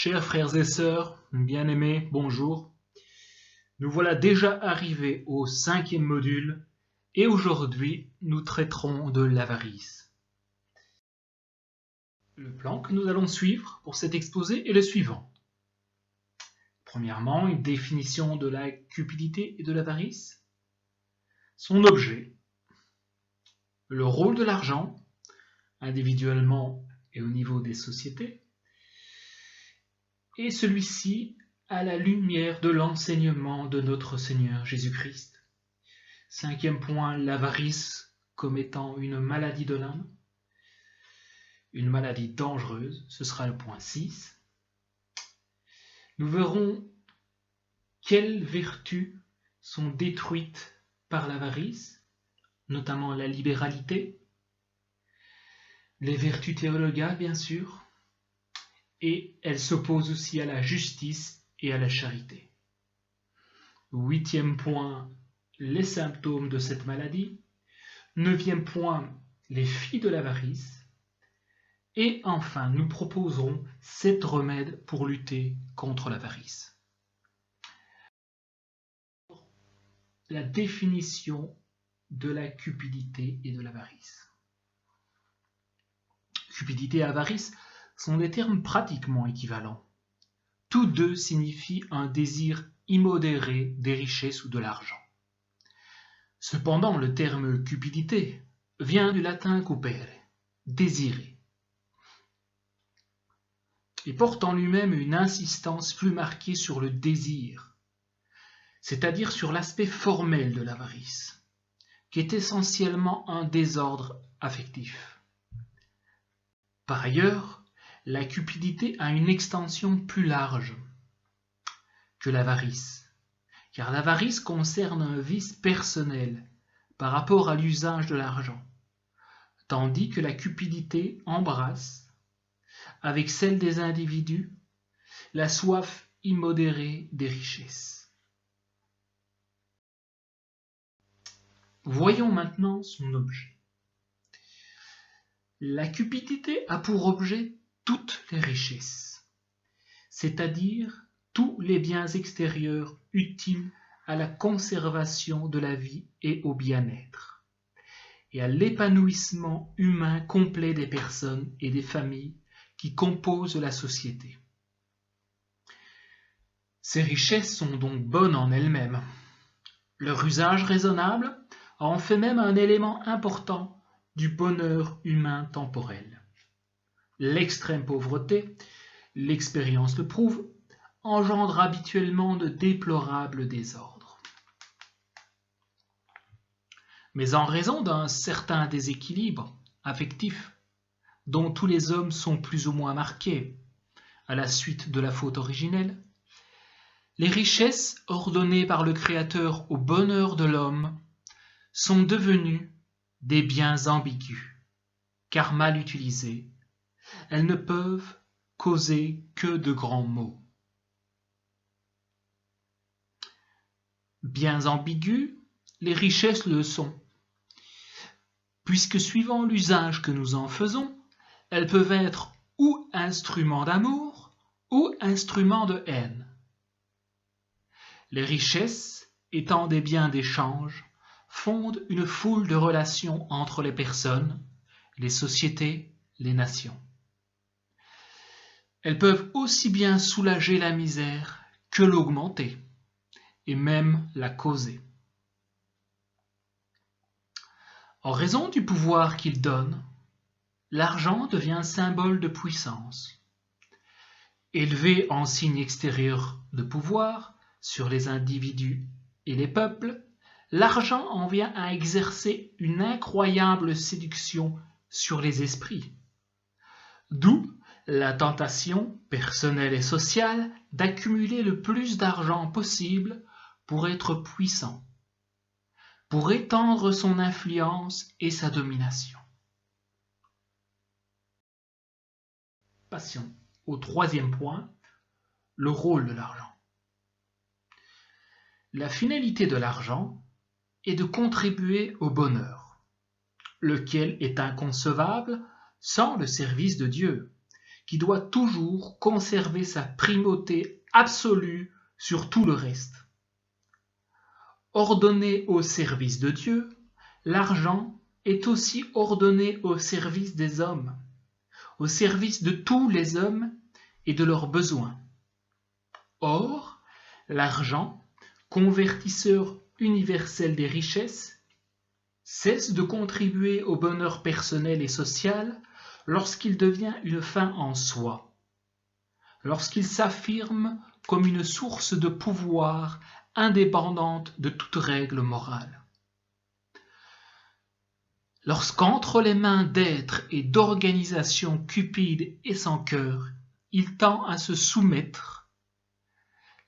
Chers frères et sœurs, bien-aimés, bonjour. Nous voilà déjà arrivés au 5e module et aujourd'hui nous traiterons de l'avarice. Le plan que nous allons suivre pour cet exposé est le suivant. Premièrement, une définition de la cupidité et de l'avarice, son objet, le rôle de l'argent, individuellement et au niveau des sociétés, et celui-ci à la lumière de l'enseignement de notre Seigneur Jésus-Christ. 5e point, l'avarice comme étant une maladie de l'âme, une maladie dangereuse, ce sera le point 6. Nous verrons quelles vertus sont détruites par l'avarice, notamment la libéralité, les vertus théologales bien sûr, et elle s'oppose aussi à la justice et à la charité. 8e point, les symptômes de cette maladie. 9e point, les filles de l'avarice. Et enfin, nous proposerons 7 remèdes pour lutter contre l'avarice. La définition de la cupidité et de l'avarice. Cupidité et avarice sont des termes pratiquement équivalents. Tous deux signifient un désir immodéré des richesses ou de l'argent. Cependant, le terme cupidité vient du latin cupere, désirer, et porte en lui-même une insistance plus marquée sur le désir, c'est-à-dire sur l'aspect formel de l'avarice, qui est essentiellement un désordre affectif. Par ailleurs, la cupidité a une extension plus large que l'avarice, car l'avarice concerne un vice personnel par rapport à l'usage de l'argent, tandis que la cupidité embrasse, avec celle des individus, la soif immodérée des richesses. Voyons maintenant son objet. La cupidité a pour objet toutes les richesses, c'est-à-dire tous les biens extérieurs utiles à la conservation de la vie et au bien-être, et à l'épanouissement humain complet des personnes et des familles qui composent la société. Ces richesses sont donc bonnes en elles-mêmes. Leur usage raisonnable en fait même un élément important du bonheur humain temporel. L'extrême pauvreté, l'expérience le prouve, engendre habituellement de déplorables désordres. Mais en raison d'un certain déséquilibre affectif, dont tous les hommes sont plus ou moins marqués à la suite de la faute originelle, les richesses ordonnées par le Créateur au bonheur de l'homme sont devenues des biens ambigus, car mal utilisées, elles ne peuvent causer que de grands maux. Biens ambigus, les richesses le sont, puisque suivant l'usage que nous en faisons, elles peuvent être ou instruments d'amour ou instruments de haine. Les richesses, étant des biens d'échange, fondent une foule de relations entre les personnes, les sociétés, les nations. Elles peuvent aussi bien soulager la misère que l'augmenter, et même la causer. En raison du pouvoir qu'il donne, l'argent devient symbole de puissance. Élevé en signe extérieur de pouvoir sur les individus et les peuples, l'argent en vient à exercer une incroyable séduction sur les esprits. D'où la tentation personnelle et sociale d'accumuler le plus d'argent possible pour être puissant, pour étendre son influence et sa domination. Passons au 3e point, le rôle de l'argent. La finalité de l'argent est de contribuer au bonheur, lequel est inconcevable sans le service de Dieu, qui doit toujours conserver sa primauté absolue sur tout le reste. Ordonné au service de Dieu, l'argent est aussi ordonné au service des hommes, au service de tous les hommes et de leurs besoins. Or, l'argent, convertisseur universel des richesses, cesse de contribuer au bonheur personnel et social lorsqu'il devient une fin en soi, lorsqu'il s'affirme comme une source de pouvoir indépendante de toute règle morale. Lorsqu'entre les mains d'êtres et d'organisations cupides et sans cœur, il tend à se soumettre,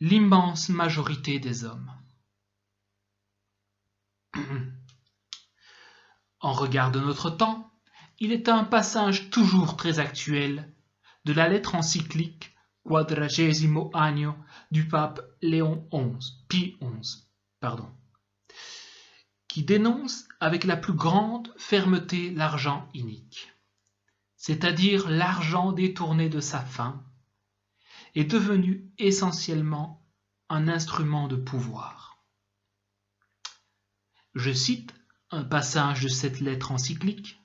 l'immense majorité des hommes. En regard de notre temps, il est un passage toujours très actuel de la lettre encyclique Quadragesimo Anno du pape Léon Pie XI, qui dénonce avec la plus grande fermeté l'argent inique, c'est-à-dire l'argent détourné de sa fin, est devenu essentiellement un instrument de pouvoir. Je cite un passage de cette lettre encyclique.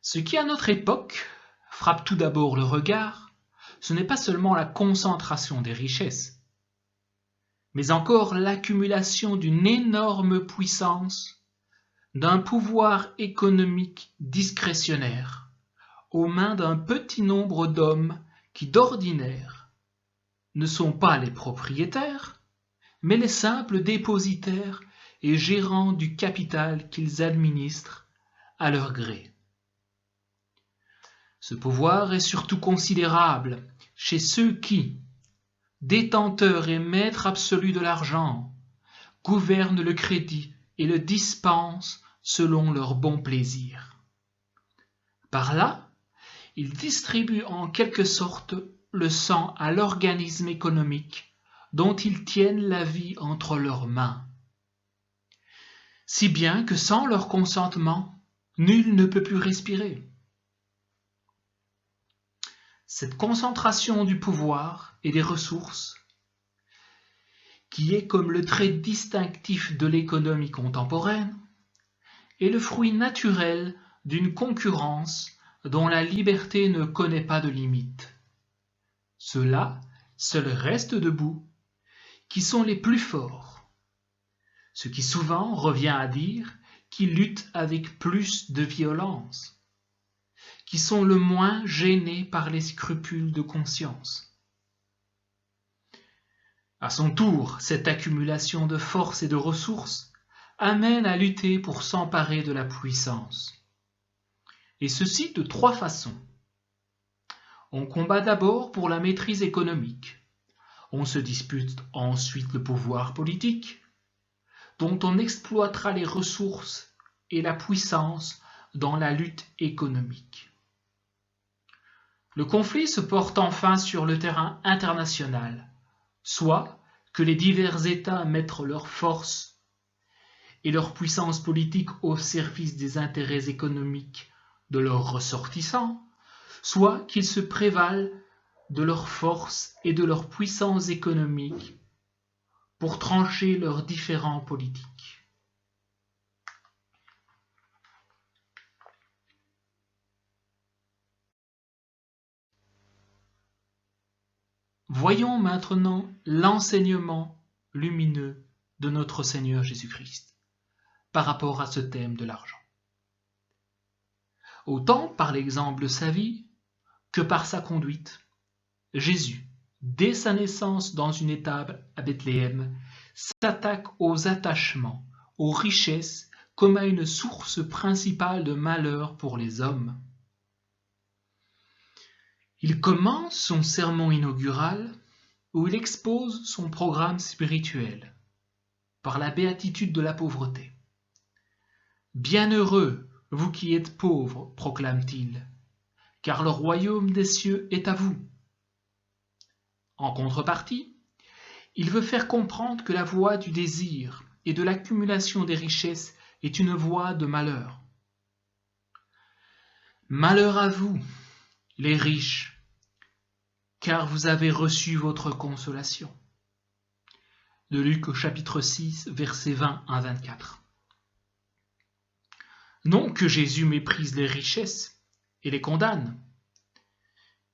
Ce qui à notre époque frappe tout d'abord le regard, ce n'est pas seulement la concentration des richesses, mais encore l'accumulation d'une énorme puissance, d'un pouvoir économique discrétionnaire, aux mains d'un petit nombre d'hommes qui d'ordinaire ne sont pas les propriétaires, mais les simples dépositaires et gérants du capital qu'ils administrent à leur gré. Ce pouvoir est surtout considérable chez ceux qui, détenteurs et maîtres absolus de l'argent, gouvernent le crédit et le dispensent selon leur bon plaisir. Par là, ils distribuent en quelque sorte le sang à l'organisme économique dont ils tiennent la vie entre leurs mains. Si bien que sans leur consentement, nul ne peut plus respirer. Cette concentration du pouvoir et des ressources, qui est comme le trait distinctif de l'économie contemporaine, est le fruit naturel d'une concurrence dont la liberté ne connaît pas de limite. Ceux-là seuls restent debout, qui sont les plus forts, ce qui souvent revient à dire qu'ils luttent avec plus de violence, qui sont le moins gênés par les scrupules de conscience. À son tour, cette accumulation de force et de ressources amène à lutter pour s'emparer de la puissance. Et ceci de trois façons. On combat d'abord pour la maîtrise économique. On se dispute ensuite le pouvoir politique, dont on exploitera les ressources et la puissance dans la lutte économique. Le conflit se porte enfin sur le terrain international, soit que les divers États mettent leurs forces et leur puissance politique au service des intérêts économiques de leurs ressortissants, soit qu'ils se prévalent de leur force et de leur puissance économique pour trancher leurs différends politiques. Voyons maintenant l'enseignement lumineux de notre Seigneur Jésus-Christ par rapport à ce thème de l'argent. Autant par l'exemple de sa vie que par sa conduite, Jésus, dès sa naissance dans une étable à Bethléem, s'attaque aux attachements, aux richesses comme à une source principale de malheur pour les hommes. Il commence son sermon inaugural où il expose son programme spirituel par la béatitude de la pauvreté. « Bienheureux, vous qui êtes pauvres, proclame-t-il, car le royaume des cieux est à vous. » En contrepartie, il veut faire comprendre que la voie du désir et de l'accumulation des richesses est une voie de malheur. « Malheur à vous, les riches, car vous avez reçu votre consolation. De Luc au chapitre 6, versets 20 à 24. Non que Jésus méprise les richesses et les condamne,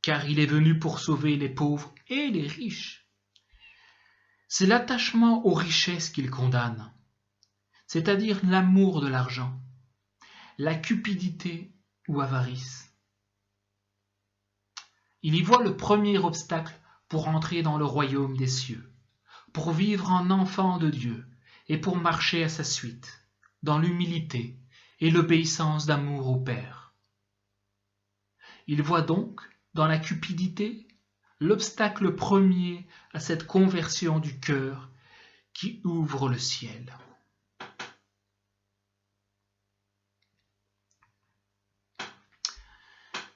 car il est venu pour sauver les pauvres et les riches. C'est l'attachement aux richesses qu'il condamne, c'est-à-dire l'amour de l'argent, la cupidité ou avarice. Il y voit le premier obstacle pour entrer dans le royaume des cieux, pour vivre en enfant de Dieu et pour marcher à sa suite, dans l'humilité et l'obéissance d'amour au Père. Il voit donc, dans la cupidité, l'obstacle premier à cette conversion du cœur qui ouvre le ciel.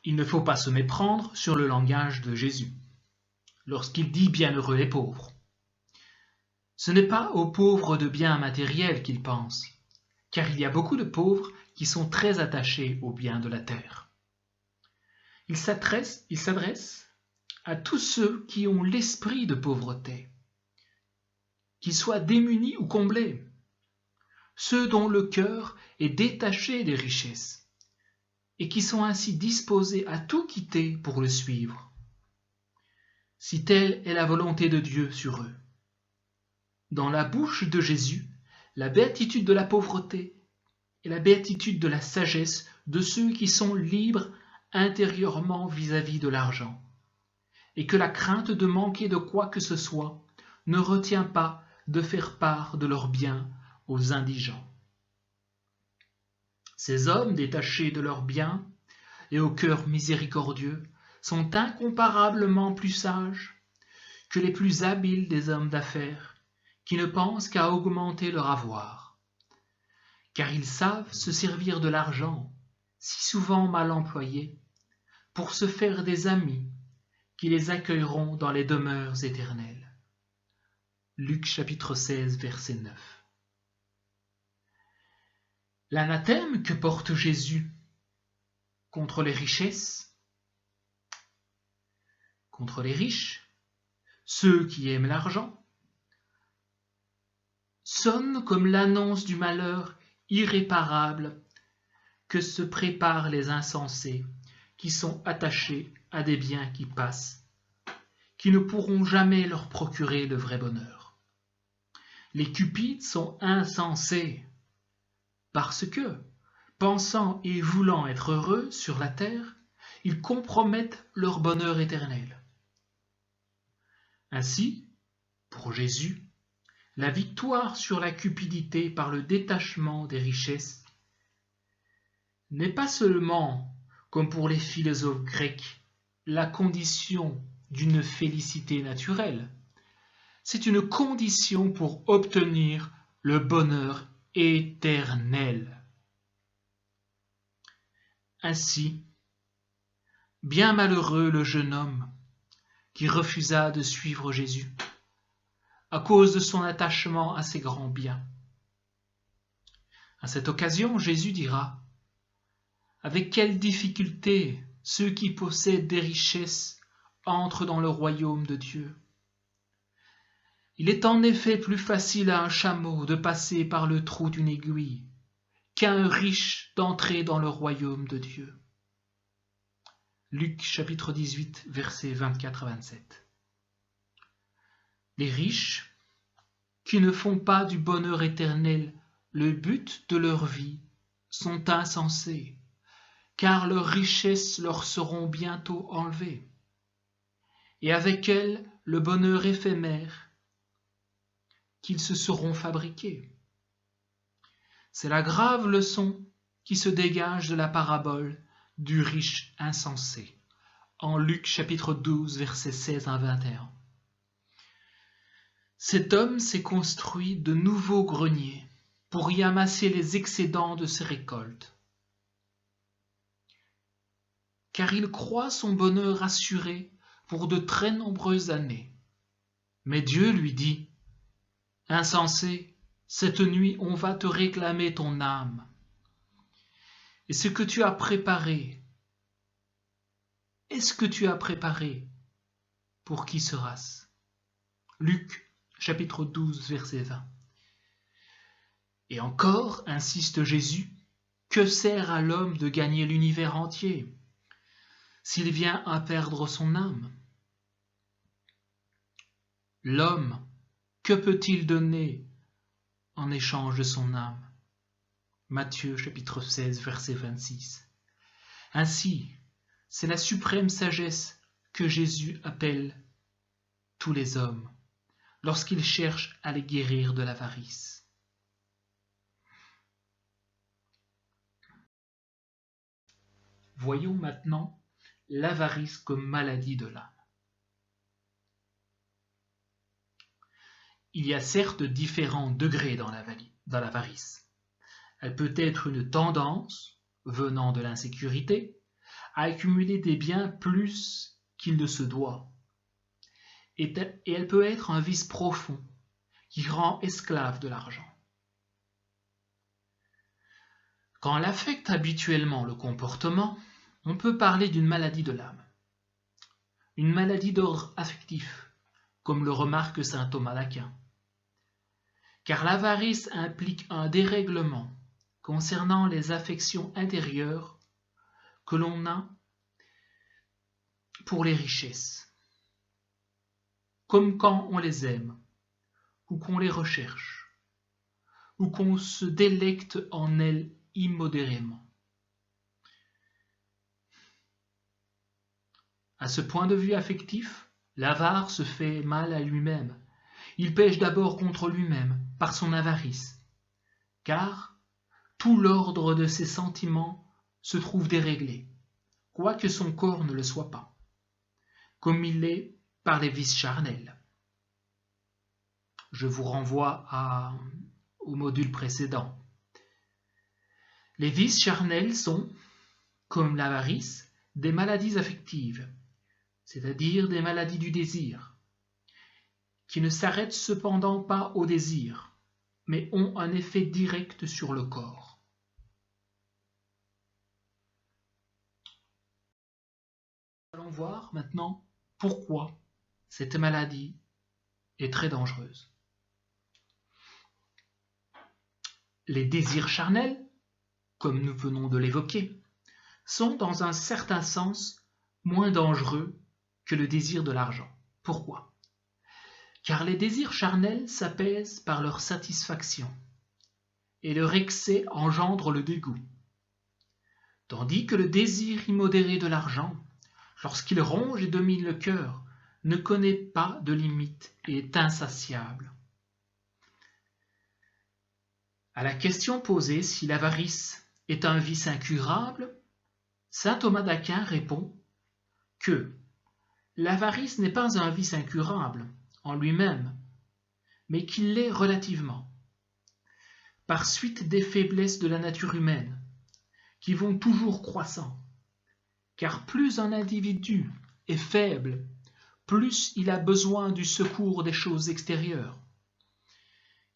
Il ne faut pas se méprendre sur le langage de Jésus, lorsqu'il dit « bienheureux les pauvres ». Ce n'est pas aux pauvres de biens matériels qu'il pense, car il y a beaucoup de pauvres qui sont très attachés aux biens de la terre. Il s'adresse à tous ceux qui ont l'esprit de pauvreté, qu'ils soient démunis ou comblés, ceux dont le cœur est détaché des richesses et qui sont ainsi disposés à tout quitter pour le suivre, si telle est la volonté de Dieu sur eux. Dans la bouche de Jésus, la béatitude de la pauvreté et la béatitude de la sagesse de ceux qui sont libres intérieurement vis-à-vis de l'argent, et que la crainte de manquer de quoi que ce soit ne retient pas de faire part de leurs biens aux indigents. Ces hommes détachés de leurs biens et au cœur miséricordieux sont incomparablement plus sages que les plus habiles des hommes d'affaires qui ne pensent qu'à augmenter leur avoir, car ils savent se servir de l'argent, si souvent mal employé, pour se faire des amis qui les accueilleront dans les demeures éternelles. Luc chapitre 16, verset 9. L'anathème que porte Jésus contre les richesses, contre les riches, ceux qui aiment l'argent, sonne comme l'annonce du malheur irréparable que se préparent les insensés qui sont attachés à des biens qui passent, qui ne pourront jamais leur procurer le vrai bonheur. Les cupides sont insensés parce que, pensant et voulant être heureux sur la terre, ils compromettent leur bonheur éternel. Ainsi, pour Jésus, la victoire sur la cupidité par le détachement des richesses n'est pas seulement, comme pour les philosophes grecs, la condition d'une félicité naturelle, c'est une condition pour obtenir le bonheur éternel. Ainsi, bien malheureux le jeune homme qui refusa de suivre Jésus à cause de son attachement à ses grands biens. À cette occasion, Jésus dira: avec quelle difficulté ceux qui possèdent des richesses entrent dans le royaume de Dieu. Il est en effet plus facile à un chameau de passer par le trou d'une aiguille qu'à un riche d'entrer dans le royaume de Dieu. Luc chapitre 18, versets 24 à 27. Les riches, qui ne font pas du bonheur éternel le but de leur vie, sont insensés, car leurs richesses leur seront bientôt enlevées, et avec elles le bonheur éphémère qu'ils se seront fabriqués. C'est la grave leçon qui se dégage de la parabole du riche insensé, en Luc chapitre 12, versets 16 à 21. Cet homme s'est construit de nouveaux greniers pour y amasser les excédents de ses récoltes, car il croit son bonheur assuré pour de très nombreuses années. Mais Dieu lui dit: « Insensé, cette nuit on va te réclamer ton âme. Et ce que tu as préparé, est-ce qu'est-ce que tu as préparé? Pour qui sera-ce? Luc, chapitre 12, verset 20. Et encore, insiste Jésus, que sert à l'homme de gagner l'univers entier s'il vient à perdre son âme? L'homme, que peut-il donner en échange de son âme? Matthieu chapitre 16, verset 26. Ainsi, c'est la suprême sagesse que Jésus appelle tous les hommes lorsqu'il cherche à les guérir de l'avarice. Voyons maintenant l'avarice comme maladie de l'âme. Il y a certes différents degrés dans l'avarice. Elle peut être une tendance, venant de l'insécurité, à accumuler des biens plus qu'il ne se doit. Et elle peut être un vice profond qui rend esclave de l'argent. Quand elle affecte habituellement le comportement, on peut parler d'une maladie de l'âme. Une maladie d'ordre affectif, comme le remarque saint Thomas d'Aquin. Car l'avarice implique un dérèglement concernant les affections intérieures que l'on a pour les richesses, comme quand on les aime, ou qu'on les recherche, ou qu'on se délecte en elles immodérément. À ce point de vue affectif, l'avare se fait mal à lui-même. Il pêche d'abord contre lui-même par son avarice, car tout l'ordre de ses sentiments se trouve déréglé, quoique son corps ne le soit pas, comme il l'est par les vices charnels. Je vous renvoie au module précédent. Les vices charnels sont, comme l'avarice, des maladies affectives, c'est-à-dire des maladies du désir, qui ne s'arrêtent cependant pas au désir, mais ont un effet direct sur le corps. Nous allons voir maintenant pourquoi cette maladie est très dangereuse. Les désirs charnels, comme nous venons de l'évoquer, sont dans un certain sens moins dangereux que le désir de l'argent. Pourquoi? Car les désirs charnels s'apaisent par leur satisfaction, et leur excès engendre le dégoût. Tandis que le désir immodéré de l'argent, lorsqu'il ronge et domine le cœur, ne connaît pas de limite et est insatiable. À la question posée si l'avarice est un vice incurable, saint Thomas d'Aquin répond que l'avarice n'est pas un vice incurable en lui-même, mais qu'il l'est relativement, par suite des faiblesses de la nature humaine, qui vont toujours croissant, car plus un individu est faible, plus il a besoin du secours des choses extérieures.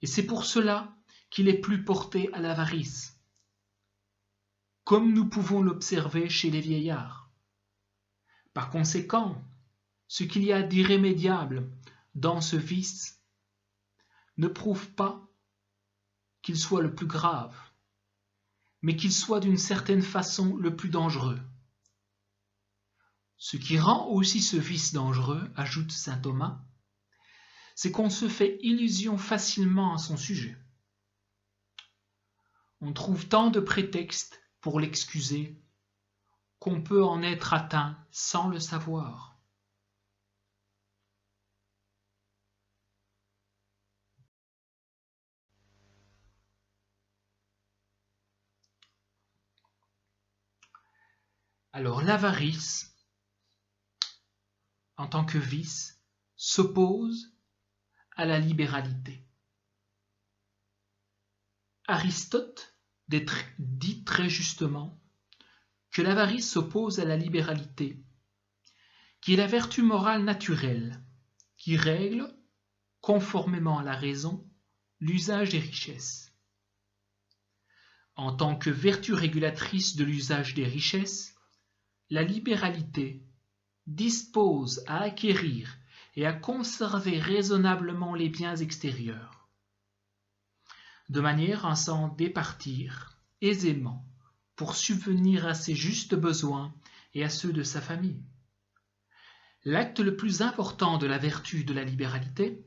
Et c'est pour cela qu'il est plus porté à l'avarice, comme nous pouvons l'observer chez les vieillards. Par conséquent, ce qu'il y a d'irrémédiable dans ce vice ne prouve pas qu'il soit le plus grave, mais qu'il soit d'une certaine façon le plus dangereux. Ce qui rend aussi ce vice dangereux, ajoute saint Thomas, c'est qu'on se fait illusion facilement à son sujet. On trouve tant de prétextes pour l'excuser qu'on peut en être atteint sans le savoir. Alors l'avarice, en tant que vice, s'oppose à la libéralité. Aristote dit très justement que l'avarice s'oppose à la libéralité, qui est la vertu morale naturelle, qui règle, conformément à la raison, l'usage des richesses. En tant que vertu régulatrice de l'usage des richesses, la libéralité dispose à acquérir et à conserver raisonnablement les biens extérieurs, de manière à s'en départir aisément pour subvenir à ses justes besoins et à ceux de sa famille. L'acte le plus important de la vertu de la libéralité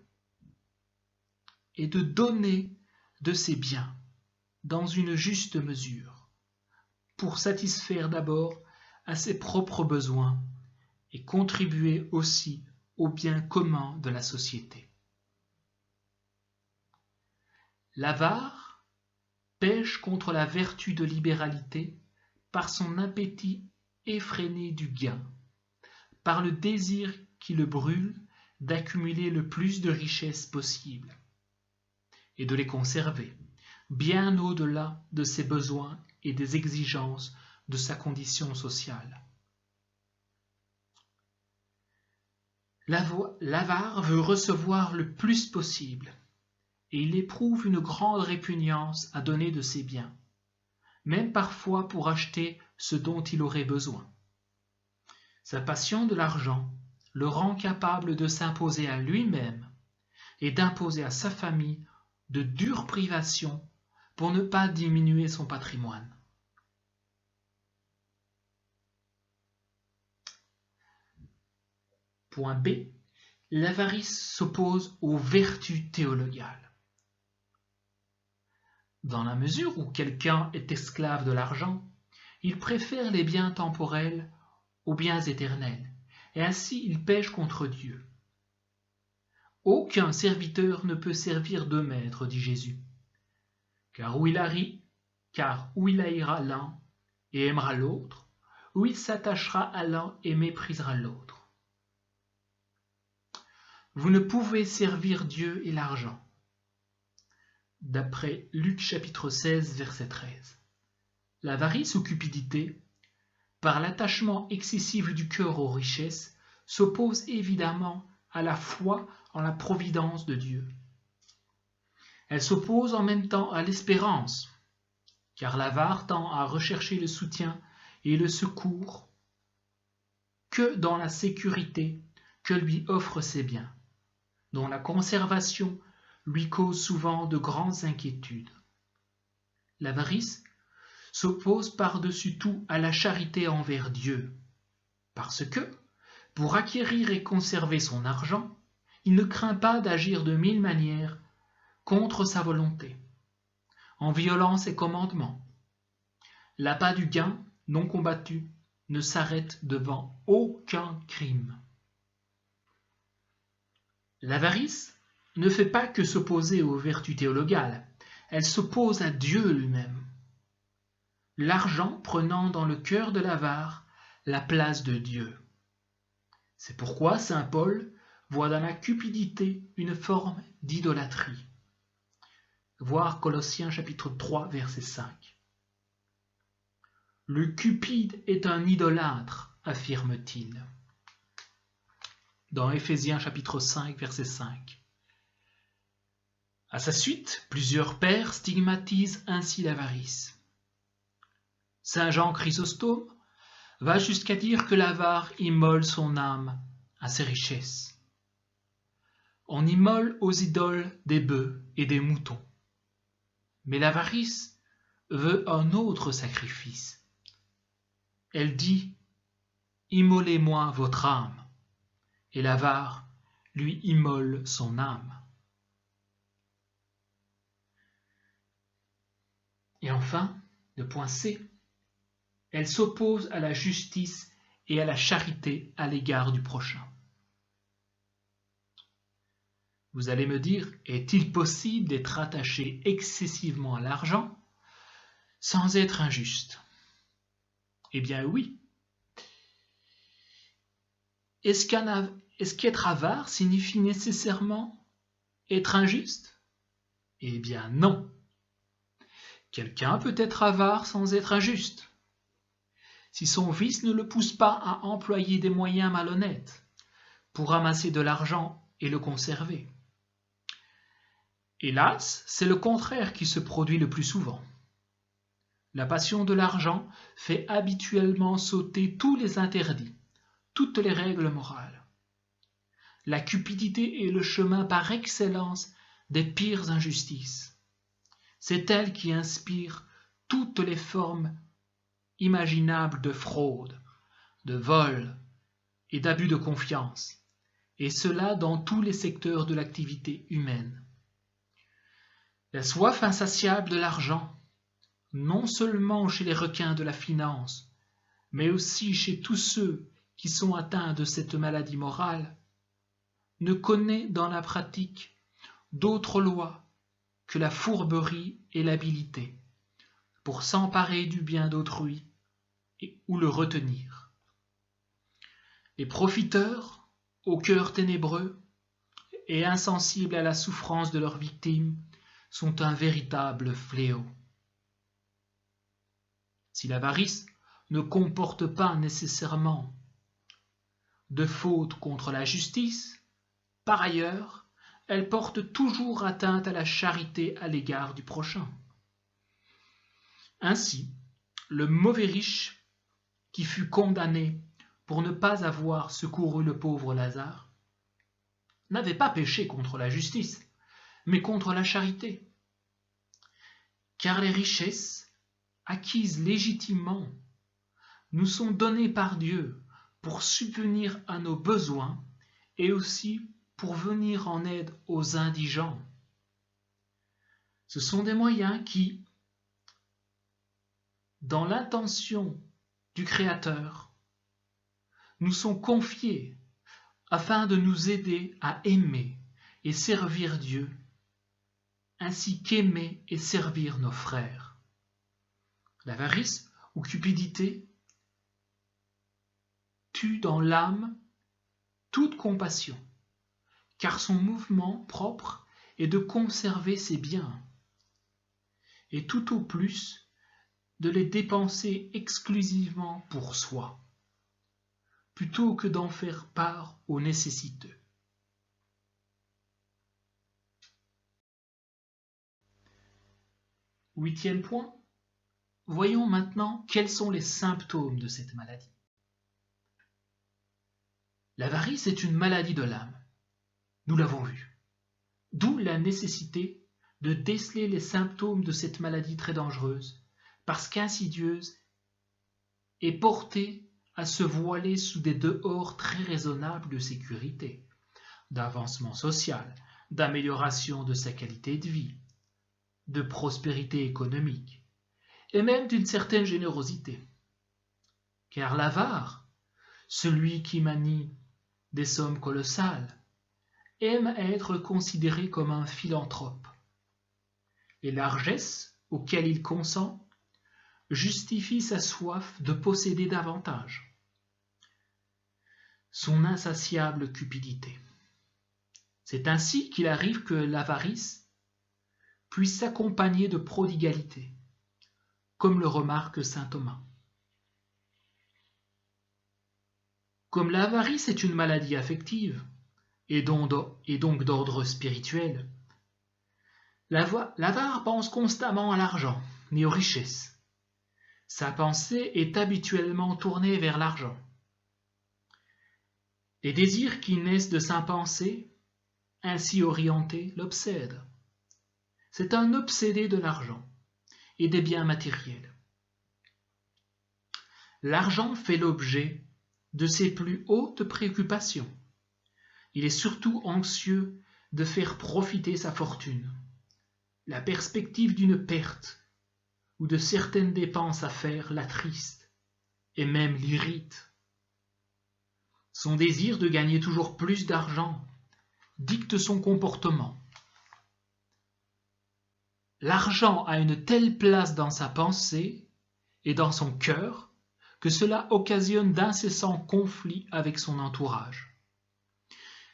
est de donner de ses biens dans une juste mesure, pour satisfaire d'abord à ses propres besoins et contribuer aussi au bien commun de la société. L'avare pèche contre la vertu de libéralité par son appétit effréné du gain, par le désir qui le brûle d'accumuler le plus de richesses possible et de les conserver, bien au-delà de ses besoins et des exigences de sa condition sociale. L'avare veut recevoir le plus possible, et il éprouve une grande répugnance à donner de ses biens, même parfois pour acheter ce dont il aurait besoin. Sa passion de l'argent le rend capable de s'imposer à lui-même et d'imposer à sa famille de dures privations pour ne pas diminuer son patrimoine. Point B. L'avarice s'oppose aux vertus théologales. Dans la mesure où quelqu'un est esclave de l'argent, il préfère les biens temporels aux biens éternels, et ainsi il pèche contre Dieu. Aucun serviteur ne peut servir deux maîtres, dit Jésus, car où il haïra l'un et aimera l'autre, ou il s'attachera à l'un et méprisera l'autre. Vous ne pouvez servir Dieu et l'argent. D'après Luc chapitre 16, verset 13. L'avarice ou cupidité, par l'attachement excessif du cœur aux richesses, s'oppose évidemment à la foi en la providence de Dieu. Elle s'oppose en même temps à l'espérance, car l'avare tend à rechercher le soutien et le secours que dans la sécurité que lui offrent ses biens, dont la conservation lui cause souvent de grandes inquiétudes. L'avarice s'oppose par-dessus tout à la charité envers Dieu, parce que, pour acquérir et conserver son argent, il ne craint pas d'agir de mille manières contre sa volonté, en violant ses commandements. L'appât du gain, non combattu, ne s'arrête devant aucun crime. L'avarice ne fait pas que s'opposer aux vertus théologales, elle s'oppose à Dieu lui-même, l'argent prenant dans le cœur de l'avare la place de Dieu. C'est pourquoi saint Paul voit dans la cupidité une forme d'idolâtrie. Voir Colossiens chapitre 3, verset 5. Le cupide est un idolâtre, affirme-t-il. Dans Éphésiens chapitre 5, verset 5. À sa suite, plusieurs pères stigmatisent ainsi l'avarice. Saint Jean Chrysostome va jusqu'à dire que l'avare immole son âme à ses richesses. On immole aux idoles des bœufs et des moutons. Mais l'avarice veut un autre sacrifice. Elle dit « Immolez-moi votre âme », et l'avare lui immole son âme. Et enfin, le point C, elle s'oppose à la justice et à la charité à l'égard du prochain. Vous allez me dire, est-il possible d'être attaché excessivement à l'argent sans être injuste? Eh bien oui. Est-ce qu'être avare signifie nécessairement être injuste? Eh bien non. Quelqu'un peut être avare sans être injuste, si son vice ne le pousse pas à employer des moyens malhonnêtes pour ramasser de l'argent et le conserver. Hélas, c'est le contraire qui se produit le plus souvent. La passion de l'argent fait habituellement sauter tous les interdits, toutes les règles morales. La cupidité est le chemin par excellence des pires injustices. C'est elle qui inspire toutes les formes imaginables de fraude, de vol et d'abus de confiance, et cela dans tous les secteurs de l'activité humaine. La soif insatiable de l'argent, non seulement chez les requins de la finance, mais aussi chez tous ceux qui sont atteints de cette maladie morale, ne connaît dans la pratique d'autre loi que la fourberie et l'habileté pour s'emparer du bien d'autrui ou le retenir. Les profiteurs, au cœur ténébreux et insensibles à la souffrance de leurs victimes, sont un véritable fléau. Si l'avarice ne comporte pas nécessairement de faute contre la justice, par ailleurs, elle porte toujours atteinte à la charité à l'égard du prochain. Ainsi, le mauvais riche qui fut condamné pour ne pas avoir secouru le pauvre Lazare n'avait pas péché contre la justice, mais contre la charité. Car les richesses, acquises légitimement, nous sont données par Dieu pour subvenir à nos besoins et aussi pour venir en aide aux indigents. Ce sont des moyens qui, dans l'intention du Créateur, nous sont confiés afin de nous aider à aimer et servir Dieu, ainsi qu'aimer et servir nos frères. L'avarice ou cupidité tue dans l'âme toute compassion, car son mouvement propre est de conserver ses biens, et tout au plus de les dépenser exclusivement pour soi, plutôt que d'en faire part aux nécessiteux. Huitième point, voyons maintenant quels sont les symptômes de cette maladie. L'avarice est une maladie de l'âme. Nous l'avons vu. D'où la nécessité de déceler les symptômes de cette maladie très dangereuse, parce qu'insidieuse, et portée à se voiler sous des dehors très raisonnables de sécurité, d'avancement social, d'amélioration de sa qualité de vie, de prospérité économique, et même d'une certaine générosité. Car l'avare, celui qui manie des sommes colossales, aime être considéré comme un philanthrope. Les largesses auxquelles il consent justifient sa soif de posséder davantage, son insatiable cupidité. C'est ainsi qu'il arrive que l'avarice puisse s'accompagner de prodigalité, comme le remarque saint Thomas. Comme l'avarice est une maladie affective, et donc d'ordre spirituel, l'avare pense constamment à l'argent et aux richesses. Sa pensée est habituellement tournée vers l'argent. Les désirs qui naissent de sa pensée, ainsi orientés, l'obsèdent. C'est un obsédé de l'argent et des biens matériels. L'argent fait l'objet de ses plus hautes préoccupations. Il est surtout anxieux de faire profiter sa fortune. La perspective d'une perte ou de certaines dépenses à faire l'attriste et même l'irrite. Son désir de gagner toujours plus d'argent dicte son comportement. L'argent a une telle place dans sa pensée et dans son cœur que cela occasionne d'incessants conflits avec son entourage.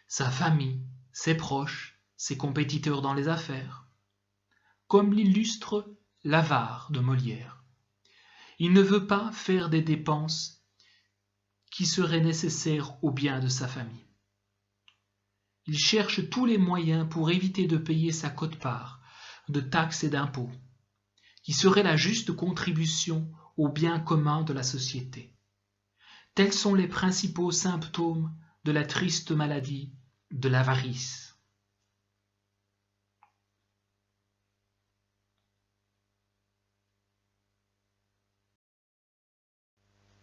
Sa famille, ses proches, ses compétiteurs dans les affaires, comme l'illustre l'avare de Molière. Il ne veut pas faire des dépenses qui seraient nécessaires au bien de sa famille. Il cherche tous les moyens pour éviter de payer sa quote-part de taxes et d'impôts, qui serait la juste contribution au bien commun de la société. Tels sont les principaux symptômes de la triste maladie de l'avarice.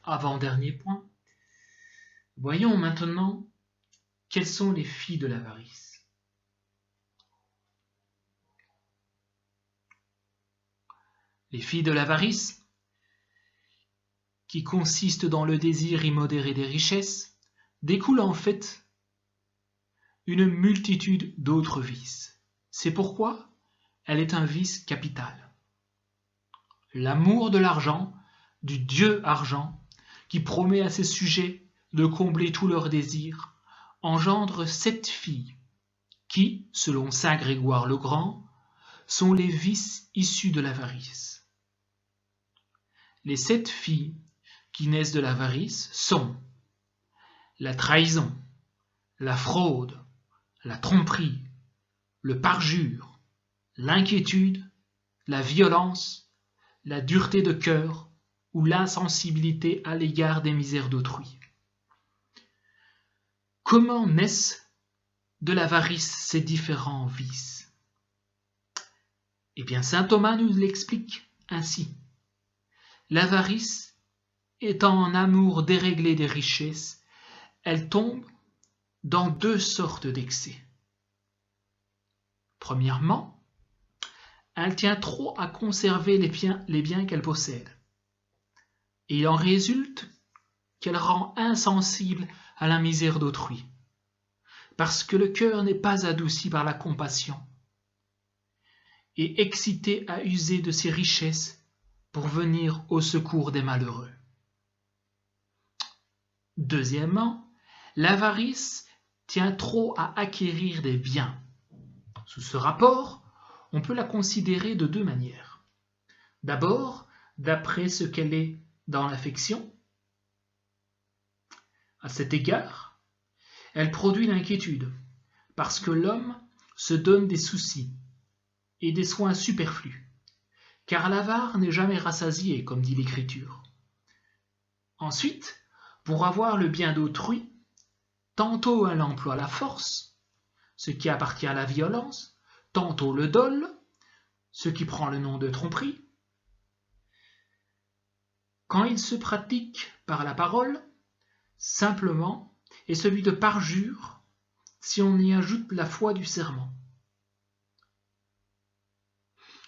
Avant-dernier point, voyons maintenant quelles sont les filles de l'avarice. Les filles de l'avarice, qui consistent dans le désir immodéré des richesses, découlent en fait une multitude d'autres vices. C'est pourquoi elle est un vice capital. L'amour de l'argent, du Dieu argent, qui promet à ses sujets de combler tous leurs désirs, engendre 7 filles qui, selon saint Grégoire le Grand, sont les vices issus de l'avarice. Les 7 filles qui naissent de l'avarice sont la trahison, la fraude, la tromperie, le parjure, l'inquiétude, la violence, la dureté de cœur ou l'insensibilité à l'égard des misères d'autrui. Comment naissent de l'avarice ces différents vices? Eh bien, saint Thomas nous l'explique ainsi. L'avarice étant un amour déréglé des richesses, elle tombe dans 2 sortes d'excès. Premièrement, elle tient trop à conserver les biens qu'elle possède. Et il en résulte qu'elle rend insensible à la misère d'autrui, parce que le cœur n'est pas adouci par la compassion, et excité à user de ses richesses pour venir au secours des malheureux. Deuxièmement, l'avarice tient trop à acquérir des biens. Sous ce rapport, on peut la considérer de 2 manières. D'abord, d'après ce qu'elle est dans l'affection. À cet égard, elle produit l'inquiétude, parce que l'homme se donne des soucis et des soins superflus, car l'avare n'est jamais rassasié, comme dit l'Écriture. Ensuite, pour avoir le bien d'autrui, tantôt elle emploie la force, ce qui appartient à la violence, tantôt le dol, ce qui prend le nom de tromperie. Quand il se pratique par la parole, simplement, est celui de parjure, si on y ajoute la foi du serment.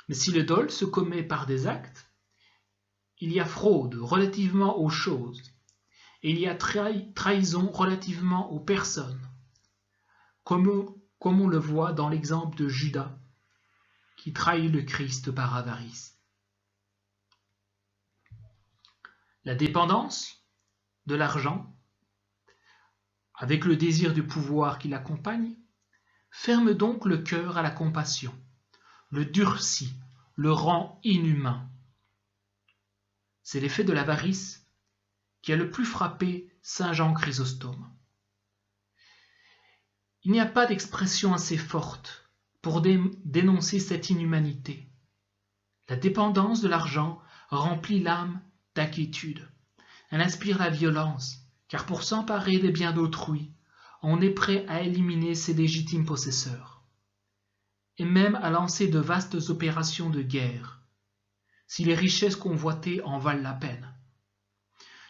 Mais si le dol se commet par des actes, il y a fraude relativement aux choses, et il y a trahison relativement aux personnes, comme on le voit dans l'exemple de Judas, qui trahit le Christ par avarice. La dépendance de l'argent, avec le désir du pouvoir qui l'accompagne, ferme donc le cœur à la compassion, le durcit, le rend inhumain. C'est l'effet de l'avarice qui a le plus frappé saint Jean Chrysostome. Il n'y a pas d'expression assez forte pour dénoncer cette inhumanité. La dépendance de l'argent remplit l'âme d'inquiétude. Elle inspire la violence, car pour s'emparer des biens d'autrui, on est prêt à éliminer ses légitimes possesseurs, et même à lancer de vastes opérations de guerre, si les richesses convoitées en valent la peine.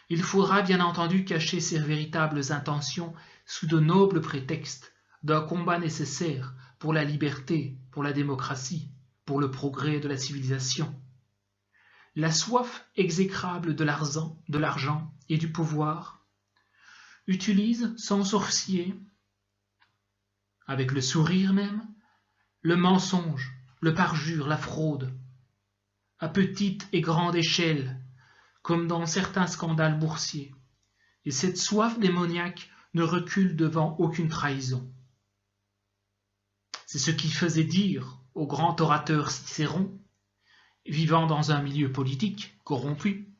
Il faudra bien entendu cacher ces véritables intentions sous de nobles prétextes d'un combat nécessaire pour la liberté, pour la démocratie, pour le progrès de la civilisation. La soif exécrable de l'argent et du pouvoir utilise sans sourciller, avec le sourire même, le mensonge, le parjure, la fraude, à petite et grande échelle, comme dans certains scandales boursiers, et cette soif démoniaque ne recule devant aucune trahison. C'est ce qui faisait dire au grand orateur Cicéron, vivant dans un milieu politique corrompu,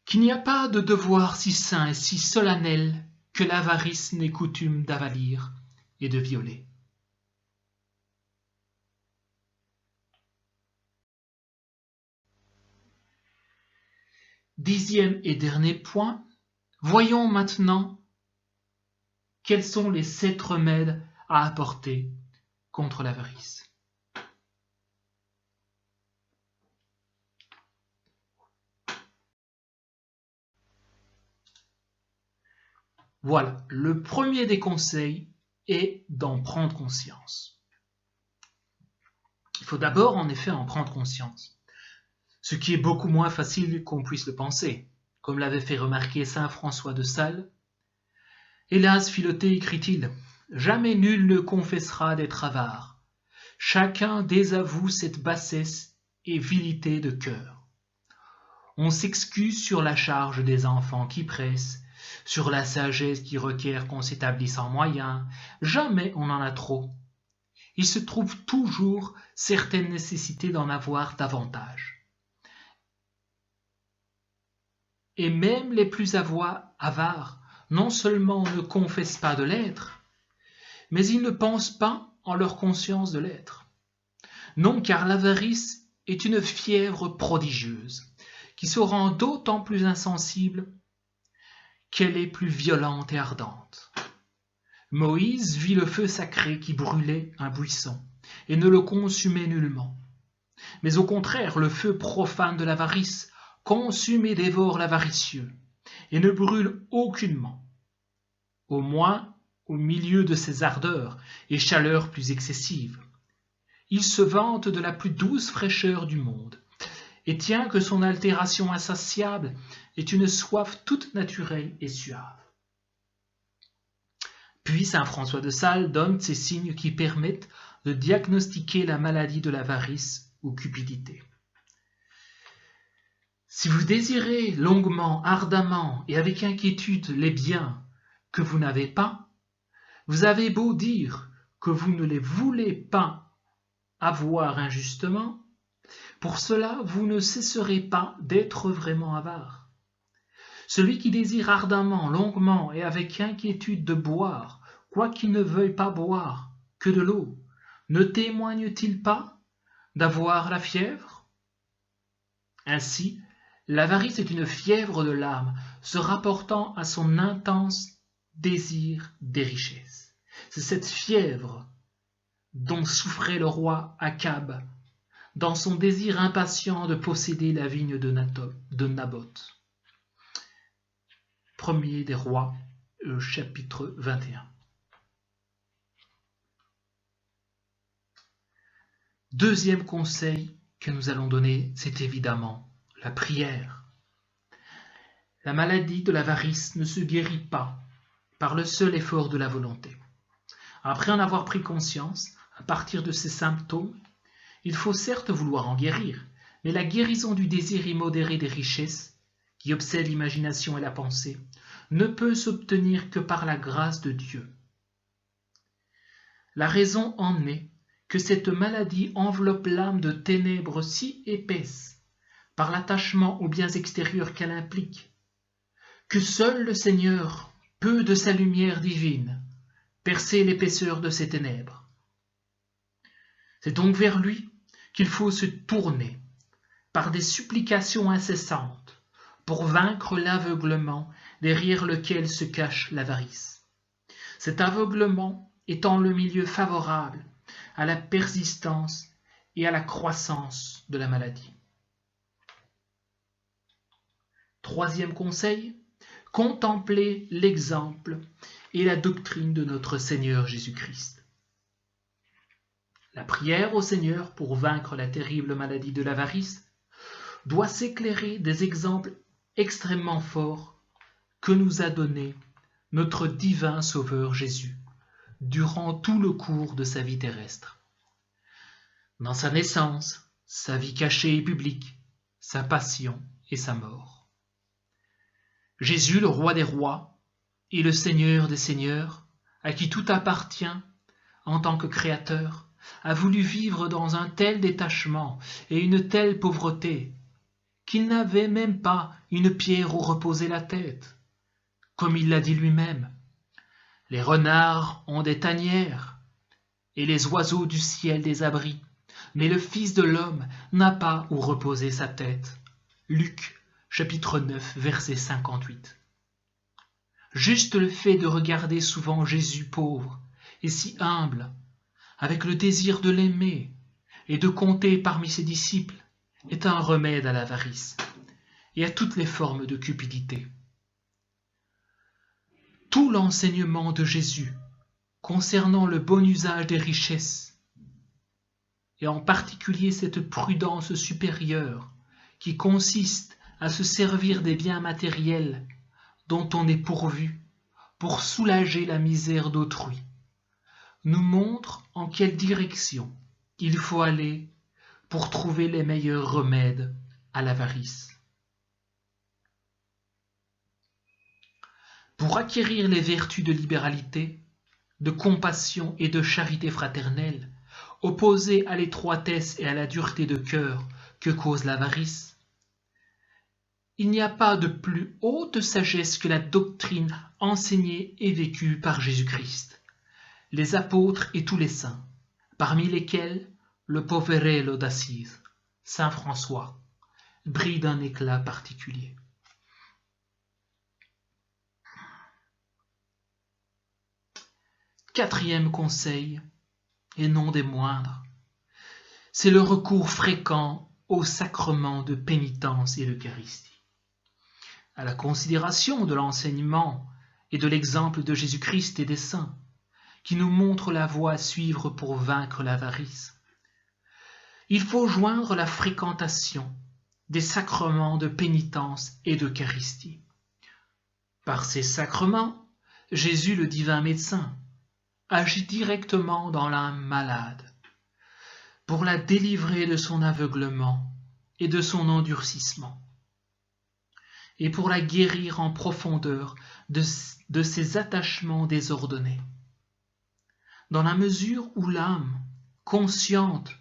qu'il n'y a pas de devoir si saint et si solennel que l'avarice n'ait coutume d'avalir et de violer. 10e et dernier point, voyons maintenant quels sont les 7 remèdes à apporter contre l'avarice. Voilà, le premier des conseils est d'en prendre conscience. Il faut d'abord en effet en prendre conscience, ce qui est beaucoup moins facile qu'on puisse le penser, comme l'avait fait remarquer saint François de Sales. Hélas, Philothée, écrit-il, jamais nul ne confessera d'être avare. Chacun désavoue cette bassesse et vilité de cœur. On s'excuse sur la charge des enfants qui pressent, sur la sagesse qui requiert qu'on s'établisse en moyens. Jamais on en a trop. Il se trouve toujours certaine nécessité d'en avoir davantage. Et même les plus avares, non seulement ne confessent pas de l'être, mais ils ne pensent pas en leur conscience de l'être. Non, car l'avarice est une fièvre prodigieuse, qui se rend d'autant plus insensible qu'elle est plus violente et ardente. Moïse vit le feu sacré qui brûlait un buisson, et ne le consumait nullement. Mais au contraire, le feu profane de l'avarice consume et dévore l'avaricieux, et ne brûle aucunement, au moins au milieu de ses ardeurs et chaleurs plus excessives. Il se vante de la plus douce fraîcheur du monde, et tient que son altération insatiable est une soif toute naturelle et suave. Puis saint François de Sales donne ces signes qui permettent de diagnostiquer la maladie de l'avarice ou cupidité. Si vous désirez longuement, ardemment et avec inquiétude les biens que vous n'avez pas, vous avez beau dire que vous ne les voulez pas avoir injustement, pour cela vous ne cesserez pas d'être vraiment avare. Celui qui désire ardemment, longuement et avec inquiétude de boire, quoiqu'il ne veuille pas boire que de l'eau, ne témoigne-t-il pas d'avoir la fièvre? Ainsi, l'avarice est une fièvre de l'âme, se rapportant à son intense désir des richesses. C'est cette fièvre dont souffrait le roi Akab, dans son désir impatient de posséder la vigne de Naboth. Premier des rois, chapitre 21. Deuxième conseil que nous allons donner, c'est évidemment la prière. La maladie de l'avarice ne se guérit pas par le seul effort de la volonté. Après en avoir pris conscience, à partir de ces symptômes, il faut certes vouloir en guérir, mais la guérison du désir immodéré des richesses, qui obsède l'imagination et la pensée, ne peut s'obtenir que par la grâce de Dieu. La raison en est que cette maladie enveloppe l'âme de ténèbres si épaisses, par l'attachement aux biens extérieurs qu'elle implique, que seul le Seigneur peut de sa lumière divine percer l'épaisseur de ces ténèbres. C'est donc vers lui qu'il faut se tourner, par des supplications incessantes, pour vaincre l'aveuglement derrière lequel se cache l'avarice. Cet aveuglement étant le milieu favorable à la persistance et à la croissance de la maladie. Troisième conseil, contempler l'exemple et la doctrine de notre Seigneur Jésus-Christ. La prière au Seigneur pour vaincre la terrible maladie de l'avarice doit s'éclairer des exemples extrêmement forts que nous a donnés notre divin Sauveur Jésus durant tout le cours de sa vie terrestre. Dans sa naissance, sa vie cachée et publique, sa passion et sa mort. Jésus, le roi des rois et le Seigneur des seigneurs, à qui tout appartient en tant que créateur, a voulu vivre dans un tel détachement et une telle pauvreté qu'il n'avait même pas une pierre où reposer la tête. Comme il l'a dit lui-même, « Les renards ont des tanières et les oiseaux du ciel des abris, mais le Fils de l'homme n'a pas où reposer sa tête. » Luc, chapitre 9, verset 58. Juste le fait de regarder souvent Jésus pauvre et si humble, avec le désir de l'aimer et de compter parmi ses disciples, est un remède à l'avarice et à toutes les formes de cupidité. Tout l'enseignement de Jésus concernant le bon usage des richesses, et en particulier cette prudence supérieure qui consiste à se servir des biens matériels dont on est pourvu pour soulager la misère d'autrui, nous montre en quelle direction il faut aller pour trouver les meilleurs remèdes à l'avarice. Pour acquérir les vertus de libéralité, de compassion et de charité fraternelle, opposées à l'étroitesse et à la dureté de cœur que cause l'avarice, il n'y a pas de plus haute sagesse que la doctrine enseignée et vécue par Jésus-Christ, les apôtres et tous les saints, parmi lesquels le Poverello d'Assise, Saint François, brille d'un éclat particulier. Quatrième conseil, et non des moindres, c'est le recours fréquent au sacrement de pénitence et l'Eucharistie. À la considération de l'enseignement et de l'exemple de Jésus-Christ et des saints, qui nous montrent la voie à suivre pour vaincre l'avarice, il faut joindre la fréquentation des sacrements de pénitence et d'Eucharistie. Par ces sacrements, Jésus, le divin médecin, agit directement dans l'âme malade pour la délivrer de son aveuglement et de son endurcissement, et pour la guérir en profondeur de ses attachements désordonnés. Dans la mesure où l'âme, consciente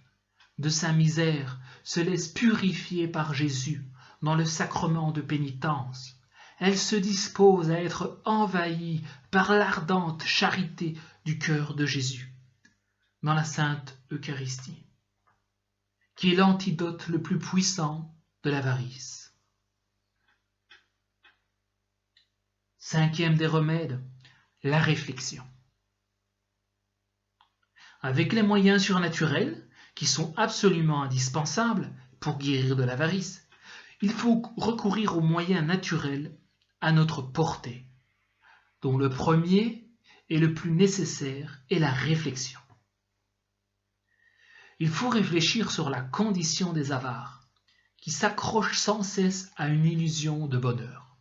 de sa misère, se laisse purifier par Jésus dans le sacrement de pénitence, elle se dispose à être envahie par l'ardente charité du cœur de Jésus dans la Sainte Eucharistie, qui est l'antidote le plus puissant de l'avarice. Cinquième des remèdes, la réflexion. Avec les moyens surnaturels, qui sont absolument indispensables pour guérir de l'avarice, il faut recourir aux moyens naturels à notre portée, dont le premier et le plus nécessaire est la réflexion. Il faut réfléchir sur la condition des avares, qui s'accrochent sans cesse à une illusion de bonheur.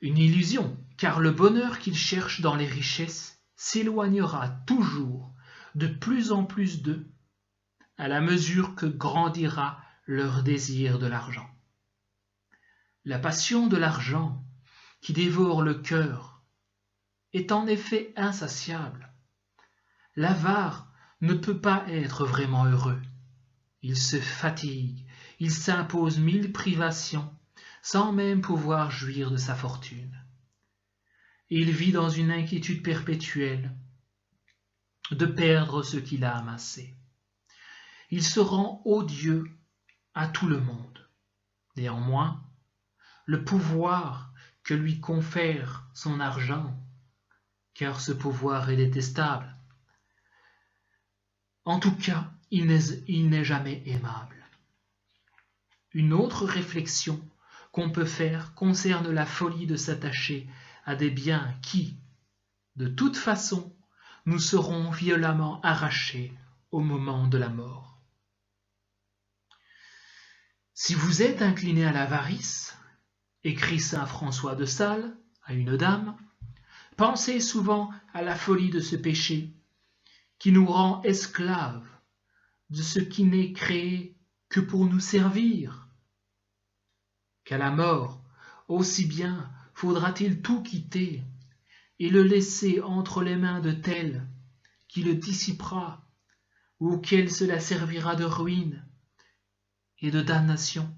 Une illusion, car le bonheur qu'ils cherchent dans les richesses s'éloignera toujours de plus en plus d'eux, à la mesure que grandira leur désir de l'argent. La passion de l'argent, qui dévore le cœur, est en effet insatiable. L'avare ne peut pas être vraiment heureux. Il se fatigue, il s'impose 1000 privations, sans même pouvoir jouir de sa fortune. Il vit dans une inquiétude perpétuelle de perdre ce qu'il a amassé. Il se rend odieux à tout le monde. Néanmoins, le pouvoir que lui confère son argent, car ce pouvoir est détestable, en tout cas, il n'est jamais aimable. Une autre réflexion qu'on peut faire concerne la folie de s'attacher à des biens qui, de toute façon, nous seront violemment arrachés au moment de la mort. Si vous êtes incliné à l'avarice, écrit saint François de Sales à une dame, pensez souvent à la folie de ce péché qui nous rend esclaves de ce qui n'est créé que pour nous servir. Qu'à la mort, aussi bien faudra-t-il tout quitter et le laisser entre les mains de tel qui le dissipera ou auquel cela servira de ruine et de damnation.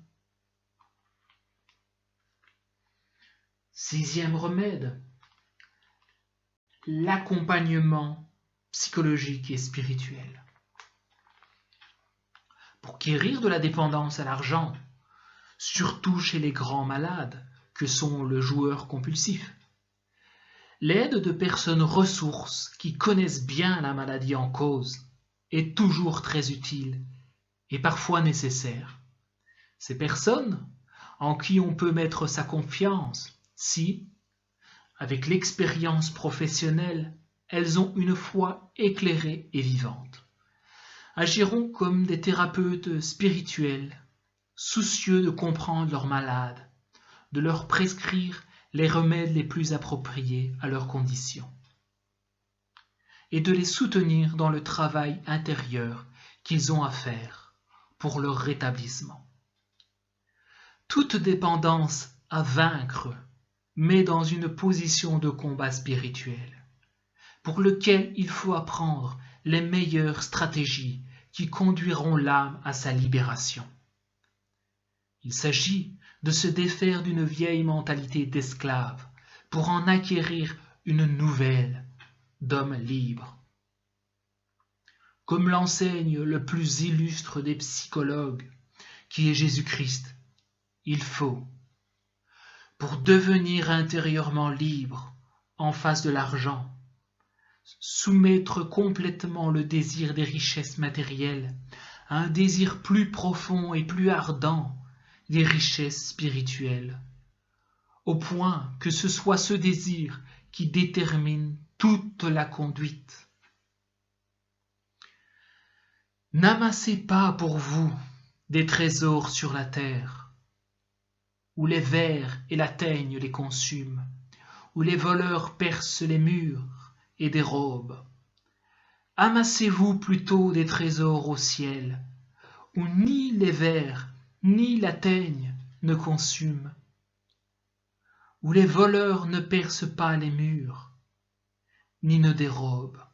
Sixième remède, l'accompagnement psychologique et spirituel. Pour guérir de la dépendance à l'argent, surtout chez les grands malades que sont le joueur compulsif. L'aide de personnes ressources qui connaissent bien la maladie en cause est toujours très utile et parfois nécessaire. Ces personnes en qui on peut mettre sa confiance si, avec l'expérience professionnelle, elles ont une foi éclairée et vivante, agiront comme des thérapeutes spirituels, soucieux de comprendre leurs malades, de leur prescrire les remèdes les plus appropriés à leurs conditions, et de les soutenir dans le travail intérieur qu'ils ont à faire pour leur rétablissement. Toute dépendance à vaincre met dans une position de combat spirituel, pour lequel il faut apprendre les meilleures stratégies qui conduiront l'âme à sa libération. Il s'agit de se défaire d'une vieille mentalité d'esclave pour en acquérir une nouvelle d'homme libre. Comme l'enseigne le plus illustre des psychologues, qui est Jésus-Christ, il faut, pour devenir intérieurement libre en face de l'argent, soumettre complètement le désir des richesses matérielles à un désir plus profond et plus ardent des richesses spirituelles, au point que ce soit ce désir qui détermine toute la conduite. N'amassez pas pour vous des trésors sur la terre, où les vers et la teigne les consument, où les voleurs percent les murs et dérobent. Amassez-vous plutôt des trésors au ciel, où ni les vers ni la teigne ne consument, où les voleurs ne percent pas les murs, ni ne dérobent.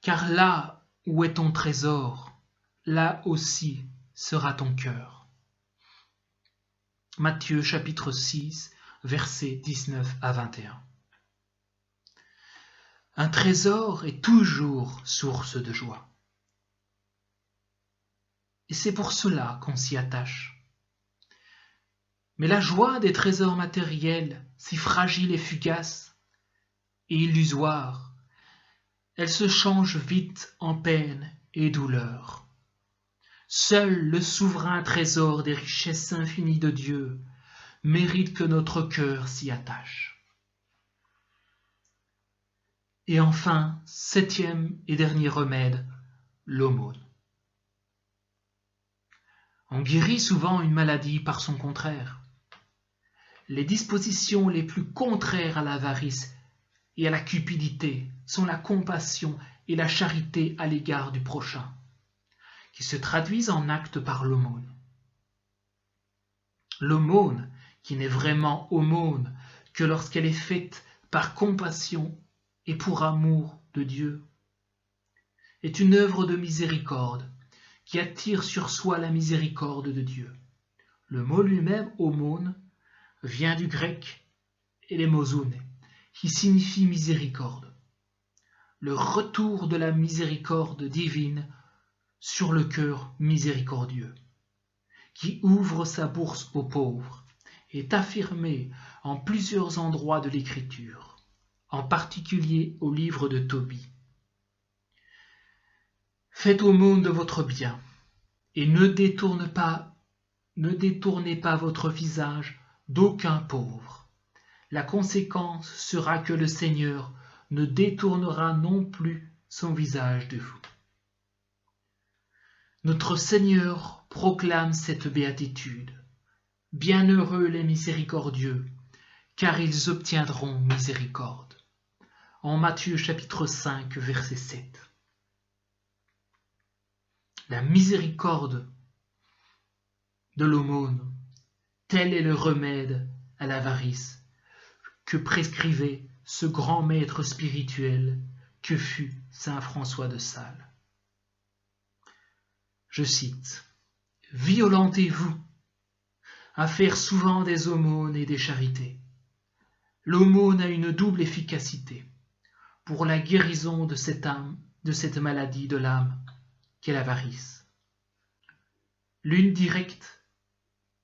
Car là où est ton trésor, là aussi sera ton cœur. Matthieu chapitre 6, versets 19 à 21. Un trésor est toujours source de joie. Et c'est pour cela qu'on s'y attache. Mais la joie des trésors matériels, si fragile et fugace et illusoire, elle se change vite en peine et douleur. Seul le souverain trésor des richesses infinies de Dieu mérite que notre cœur s'y attache. Et enfin, septième et dernier remède, l'aumône. On guérit souvent une maladie par son contraire. Les dispositions les plus contraires à l'avarice et à la cupidité sont la compassion et la charité à l'égard du prochain, qui se traduisent en actes par l'aumône. L'aumône, qui n'est vraiment aumône que lorsqu'elle est faite par compassion et pour amour de Dieu, est une œuvre de miséricorde qui attire sur soi la miséricorde de Dieu. Le mot lui-même, aumône, vient du grec elemozoune, qui signifie miséricorde. Le retour de la miséricorde divine sur le cœur miséricordieux, qui ouvre sa bourse aux pauvres, est affirmé en plusieurs endroits de l'Écriture, en particulier au livre de Tobie. Faites aumône de votre bien, et ne détournez pas votre visage d'aucun pauvre. La conséquence sera que le Seigneur ne détournera non plus son visage de vous. Notre Seigneur proclame cette béatitude. Bienheureux les miséricordieux, car ils obtiendront miséricorde. En Matthieu chapitre 5, verset 7. La miséricorde de l'aumône, tel est le remède à l'avarice que prescrivait ce grand maître spirituel que fut saint François de Sales. Je cite, « Violentez-vous à faire souvent des aumônes et des charités. L'aumône a une double efficacité pour la guérison de cette maladie de l'âme qu'est l'avarice. L'une directe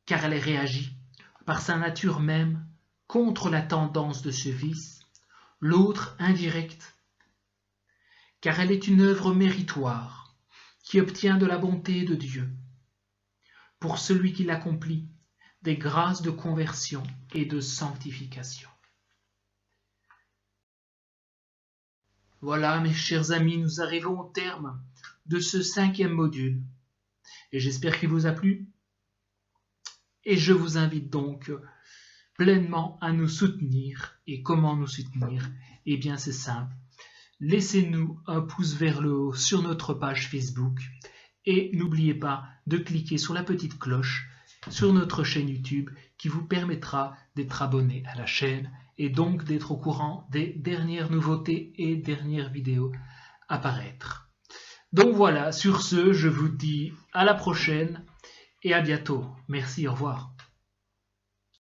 car elle réagit, par sa nature même, contre la tendance de ce vice, l'autre indirecte, car elle est une œuvre méritoire, qui obtient de la bonté de Dieu, pour celui qui l'accomplit, des grâces de conversion et de sanctification. Voilà, mes chers amis, nous arrivons au terme de ce 5e module, et j'espère qu'il vous a plu, et je vous invite donc pleinement à nous soutenir. Et comment nous soutenir? Eh bien, c'est simple. Laissez-nous un pouce vers le haut sur notre page Facebook et n'oubliez pas de cliquer sur la petite cloche sur notre chaîne YouTube qui vous permettra d'être abonné à la chaîne et donc d'être au courant des dernières nouveautés et dernières vidéos à paraître. Donc voilà, sur ce, je vous dis à la prochaine et à bientôt. Merci, au revoir.